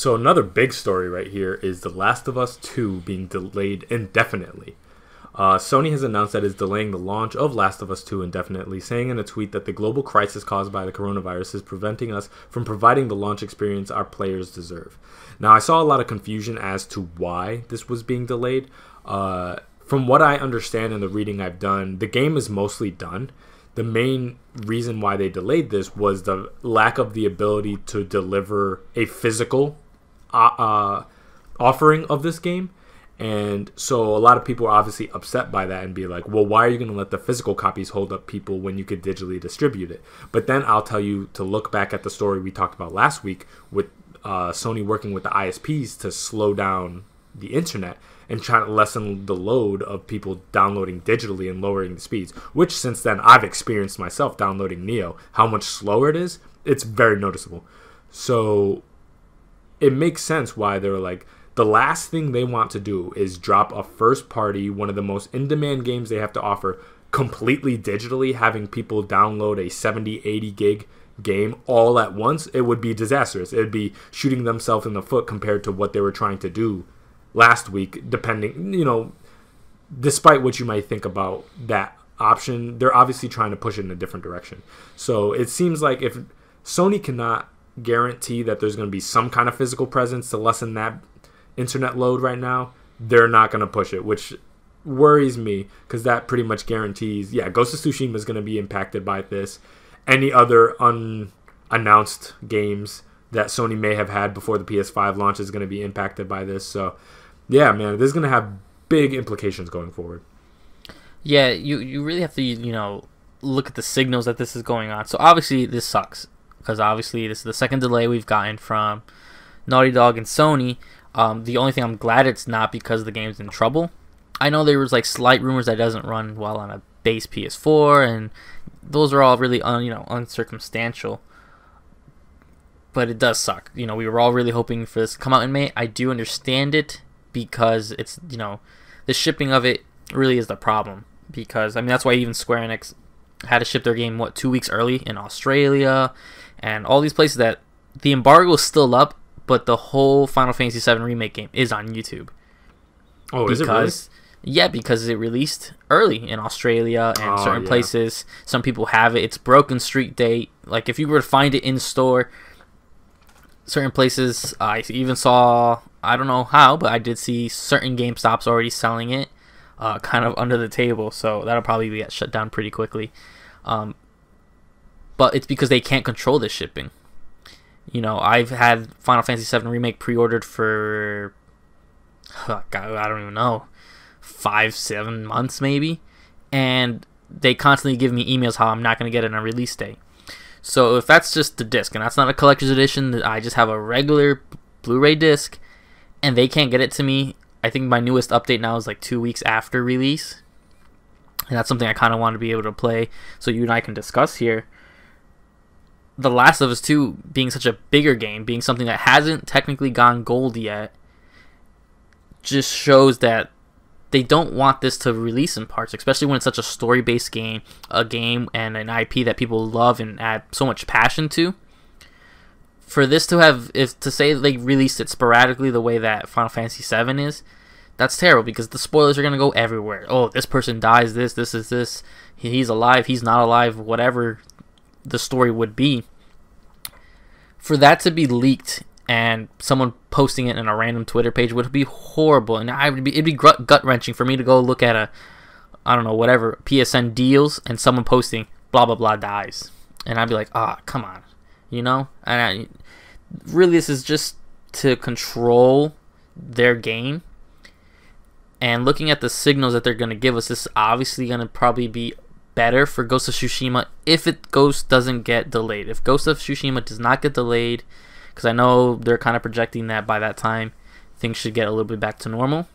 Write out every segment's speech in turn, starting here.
So another big story right here is The Last of Us 2 being delayed indefinitely. Sony has announced that it's delaying the launch of Last of Us 2 indefinitely, saying in a tweet that the global crisis caused by the coronavirus is preventing us from providing the launch experience our players deserve. Now, I saw a lot of confusion as to why this was being delayed. From what I understand and the reading I've done, the game is mostly done. The main reason why they delayed this was the lack of the ability to deliver a physical offering of this game. And so a lot of people are obviously upset by that and be like, well, why are you going to let the physical copies hold up people when you could digitally distribute it? But then I'll tell you to look back at the story we talked about last week with Sony working with the ISPs to slow down the internet and trying to lessen the load of people downloading digitally and lowering the speeds, which since then I've experienced myself downloading Neo. How much slower it is, it's very noticeable. So it makes sense why they're like, the last thing they want to do is drop a first party, one of the most in-demand games they have to offer, completely digitally, having people download a 70, 80 gig game all at once. It would be disastrous. It would be shooting themselves in the foot compared to what they were trying to do last week, despite what you might think about that option, they're obviously trying to push it in a different direction. So it seems like if Sony cannot guarantee that there's going to be some kind of physical presence to lessen that internet load right now, they're not going to push it, which worries me because that pretty much guarantees, Ghost of Tsushima is going to be impacted by this. Any other unannounced games that Sony may have had before the PS5 launch is going to be impacted by this. So, yeah, man, this is going to have big implications going forward. Yeah, you really have to, look at the signals that this is going on. So, obviously, this sucks because, obviously, this is the second delay we've gotten from Naughty Dog and Sony. The only thing I'm glad it's not because the game's in trouble. I know there was, slight rumors that it doesn't run well on a base PS4, and those are all really, uncircumstantial. But it does suck. We were all really hoping for this to come out in May. I do understand it because it's, the shipping of it really is the problem. Because, that's why even Square Enix had to ship their game, 2 weeks early in Australia. And all these places that the embargo is still up, but the whole Final Fantasy VII Remake game is on YouTube. Oh, is it really? Yeah, because it released early in Australia and certain places. Some people have it. It's broken street date. If you were to find it in store, certain places, I even saw, I don't know how, but I did see certain GameStops already selling it kind of under the table. So that'll probably get shut down pretty quickly. But it's because they can't control the shipping. I've had Final Fantasy VII Remake pre-ordered for, I don't even know, 5-7 months maybe, and they constantly give me emails how I'm not going to get it on release day. So if that's just the disc, and that's not a collector's edition, I just have a regular Blu-ray disc, and they can't get it to me. I think my newest update now is 2 weeks after release, and that's something I kind of want to be able to play, so you and I can discuss here. The Last of Us 2 being such a bigger game, being something that hasn't technically gone gold yet, just shows that they don't want this to release in parts, especially when it's such a story-based game, a game and an IP that people love and add so much passion to. For this to have, if to say they released it sporadically the way that Final Fantasy VII is, that's terrible because the spoilers are going to go everywhere. Oh, this person dies, this is this, he's alive, he's not alive, whatever the story would be. For that to be leaked and someone posting it in a random Twitter page would be horrible, and it'd be gut wrenching for me to go look at whatever PSN deals and someone posting blah blah blah dies, and I'd be like, come on, And really, this is just to control their game. And looking at the signals that they're going to give us, this is obviously going to probably be better for Ghost of Tsushima if Ghost doesn't get delayed. If Ghost of Tsushima does not get delayed, because I know they're kind of projecting that by that time things should get a little bit back to normal,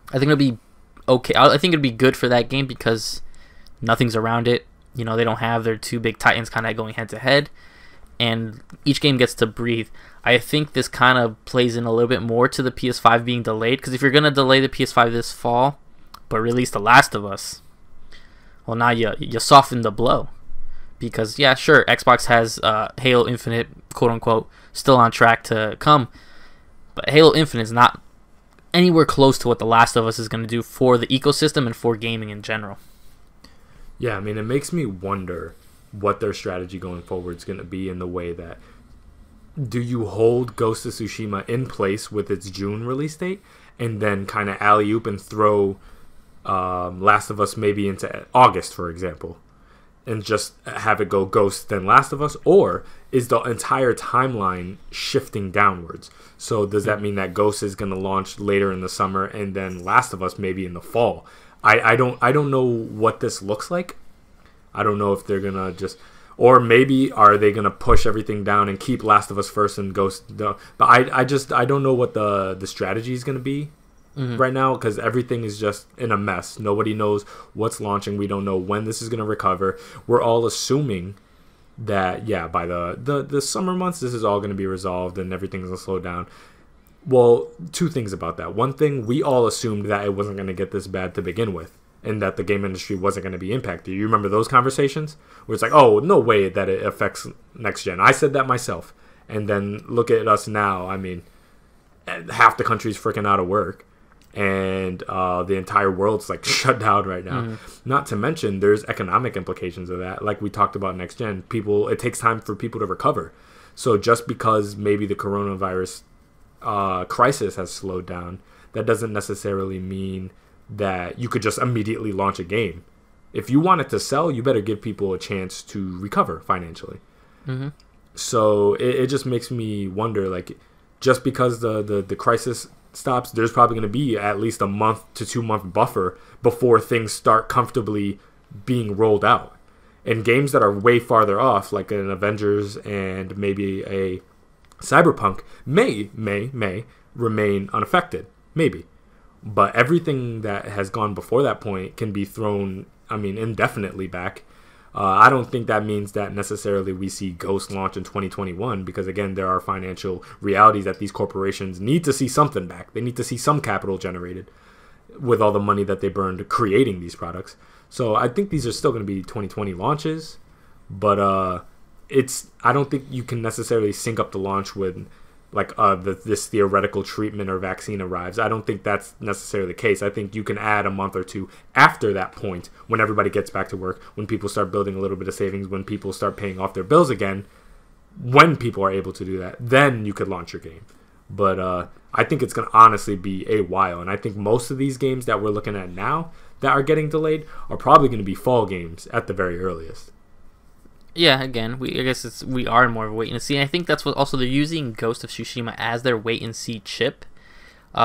I think it'll be okay. I think it'll be good for that game because nothing's around it. They don't have their two big titans kind of going head to head, and each game gets to breathe. I think this kind of plays in a little bit more to the PS5 being delayed, because if you're going to delay the PS5 this fall but release The Last of Us, well, now you soften the blow. Because, yeah, sure, Xbox has Halo Infinite, quote-unquote, still on track to come. But Halo Infinite is not anywhere close to what The Last of Us is going to do for the ecosystem and for gaming in general. Yeah, I mean, it makes me wonder what their strategy going forward is going to be in the way that, do you hold Ghost of Tsushima in place with its June release date and then kind of alley-oop and throw Last of Us maybe into August, for example, and just have it go Ghost then Last of Us? Or is the entire timeline shifting downwards? So does that mean that Ghost is going to launch later in the summer and then Last of Us maybe in the fall? I don't know what this looks like. I don't know if they're going to just... Or maybe are they going to push everything down and keep Last of Us first and Ghost... But I don't know what the strategy is going to be right now, because everything is just in a mess. Nobody knows what's launching. We don't know when this is going to recover. We're all assuming that, yeah, by the summer months, this is all going to be resolved and everything's going to slow down. Well, two things about that. One thing, we all assumed that it wasn't going to get this bad to begin with, and that the game industry wasn't going to be impacted. You remember those conversations? Where it's like, oh, no way that it affects next gen. I said that myself. And then look at us now. I mean, half the country's freaking out of work. And the entire world's like shut down right now. Not to mention, there's economic implications of that. Like we talked about next gen. It takes time for people to recover. So just because maybe the coronavirus crisis has slowed down, that doesn't necessarily mean that you could just immediately launch a game. If you want it to sell, you better give people a chance to recover financially. So it just makes me wonder, like, just because the crisis stops, there's probably going to be at least a month to 2 month buffer before things start comfortably being rolled out. And games that are way farther off, like an Avengers and maybe a Cyberpunk, may remain unaffected. Maybe. But everything that has gone before that point can be thrown, I mean, indefinitely back. I don't think that means that necessarily we see Ghost launch in 2021, because, again, there are financial realities that these corporations need to see something back. They need to see some capital generated with all the money that they burned creating these products. So I think these are still going to be 2020 launches, but I don't think you can necessarily sync up the launch with like this theoretical treatment or vaccine arrives. I don't think that's necessarily the case. I think you can add a month or two after that point, when everybody gets back to work, when people start building a little bit of savings, when people start paying off their bills again, when people are able to do that, then you could launch your game. But I think it's going to honestly be a while. And I think most of these games that we're looking at now that are getting delayed are probably going to be fall games at the very earliest. Yeah, again, I guess we are more of a wait and see. I think that's what also they're using Ghost of Tsushima as their wait and see chip,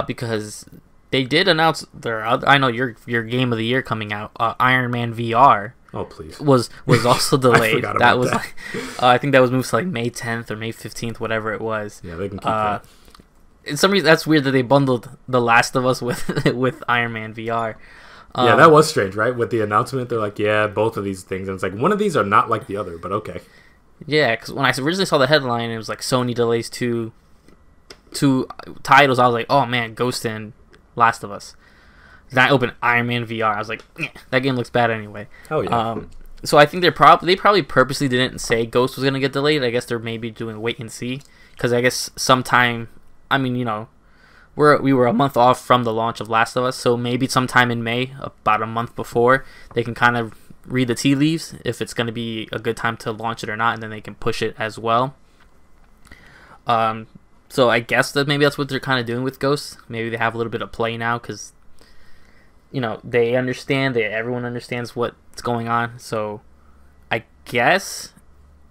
because they did announce I know your game of the year coming out, Iron Man VR. Oh please. Was also delayed. I forgot about that. Like, I think that was moved to like May 10th or May 15th, whatever it was. Yeah, they can keep that. In some reason, that's weird that they bundled The Last of Us with Iron Man VR. Yeah, that was strange, right? With the announcement, they're like, yeah, both of these things. And it's like, one of these are not like the other, but okay. Yeah, because when I originally saw the headline, it was like Sony delays two titles. I was like, oh man, Ghost and Last of Us. Then I opened Iron Man VR. I was like, that game looks bad anyway. Oh yeah. So I think they probably purposely didn't say Ghost was going to get delayed. I guess they're maybe doing wait and see. Because I guess sometime, I mean, you know, we were a month off from the launch of Last of Us, so maybe sometime in May, about a month before, they can kind of read the tea leaves if it's going to be a good time to launch it or not, and then they can push it as well. So I guess that maybe that's what they're kind of doing with Ghost. Maybe they have a little bit of play now because, you know, they understand, everyone understands what's going on. So I guess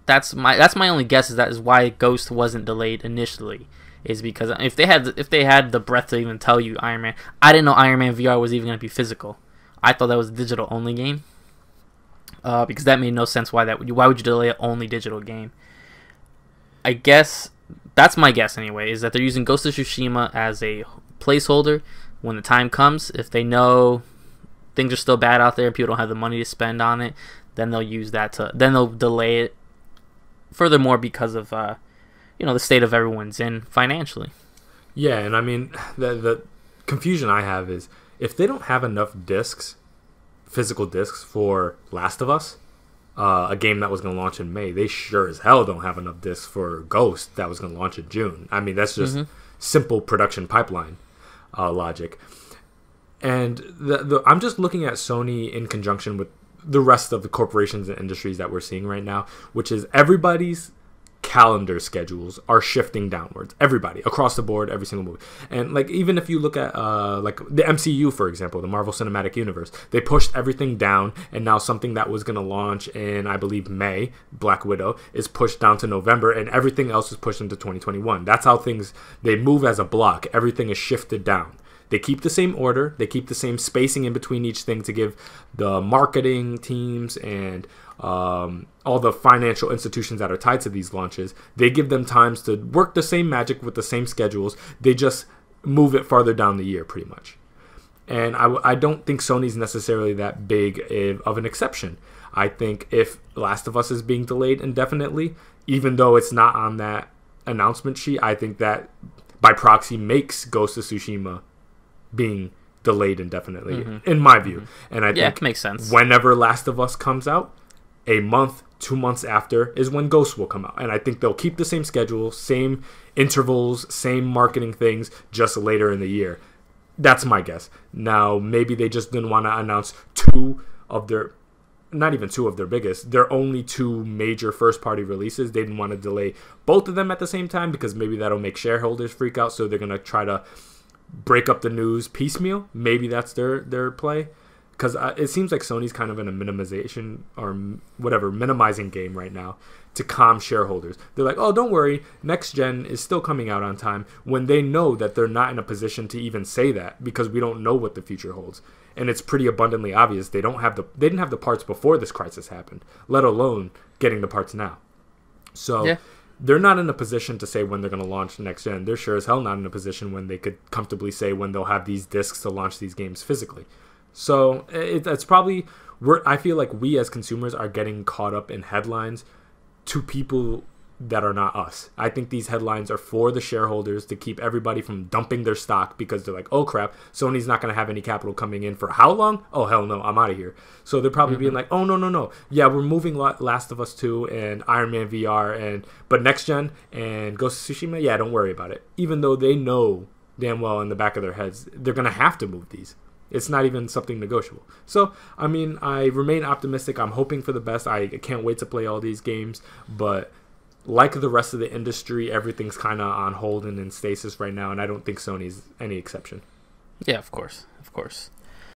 that's my only guess, is why Ghost wasn't delayed initially. Is because if they had the breath to even tell you Iron Man, I didn't know Iron Man VR was even going to be physical. I thought that was a digital only game, because that made no sense. Why would you delay an only digital game? I guess that's my guess anyway. Is that they're using Ghost of Tsushima as a placeholder when the time comes. If they know things are still bad out there and people don't have the money to spend on it, then they'll use that then they'll delay it. Furthermore, because of the state of everyone's in financially. Yeah, and I mean, the confusion I have is, if they don't have enough physical discs for Last of Us, a game that was going to launch in May, they sure as hell don't have enough discs for Ghost that was going to launch in June. I mean, that's just, simple production pipeline logic. And I'm just looking at Sony in conjunction with the rest of the corporations and industries that we're seeing right now, which is everybody's calendar schedules are shifting downwards. Everybody across the board, every single movie. And like, even if you look at like the MCU, for example, the Marvel Cinematic Universe, they pushed everything down, and now something that was going to launch in, I believe, May, Black Widow, is pushed down to November, and everything else is pushed into 2021. That's how they move as a block. Everything is shifted down. They keep the same order. They keep the same spacing in between each thing to give the marketing teams and all the financial institutions that are tied to these launches, they give them times to work the same magic with the same schedules. They just move it farther down the year, pretty much. And I don't think Sony's necessarily that big of an exception. I think if Last of Us is being delayed indefinitely, even though it's not on that announcement sheet, I think that by proxy makes Ghost of Tsushima being delayed indefinitely, in my view. And I think it makes sense. Whenever Last of Us comes out, a month, 2 months after is when Ghost will come out. And I think they'll keep the same schedule, same intervals, same marketing things, just later in the year. That's my guess. Now, maybe they just didn't want to announce not even two of their biggest, their only two major first-party releases. They didn't want to delay both of them at the same time because maybe that'll make shareholders freak out, so they're going to try to break up the news piecemeal. Maybe that's their play. Because it seems like Sony's kind of in a minimization or minimizing game right now to calm shareholders. They're like, oh, don't worry, next gen is still coming out on time, when they know that they're not in a position to even say that because we don't know what the future holds. And it's pretty abundantly obvious they didn't have the parts before this crisis happened, let alone getting the parts now. So they're not in a position to say when they're going to launch next gen. They're sure as hell not in a position when they could comfortably say when they'll have these discs to launch these games physically. So it's probably, I feel like we as consumers are getting caught up in headlines to people that are not us. I think these headlines are for the shareholders to keep everybody from dumping their stock because they're like, oh crap, Sony's not going to have any capital coming in for how long? Oh hell no, I'm out of here. So they're probably being like, oh no. Yeah, we're moving Last of Us 2 and Iron Man VR, but next gen and Ghost of Tsushima, yeah, don't worry about it. Even though they know damn well in the back of their heads, they're going to have to move these. It's not even something negotiable. So, I mean, I remain optimistic. I'm hoping for the best. I can't wait to play all these games. But like the rest of the industry, everything's kind of on hold and in stasis right now. And I don't think Sony's any exception. Yeah, of course.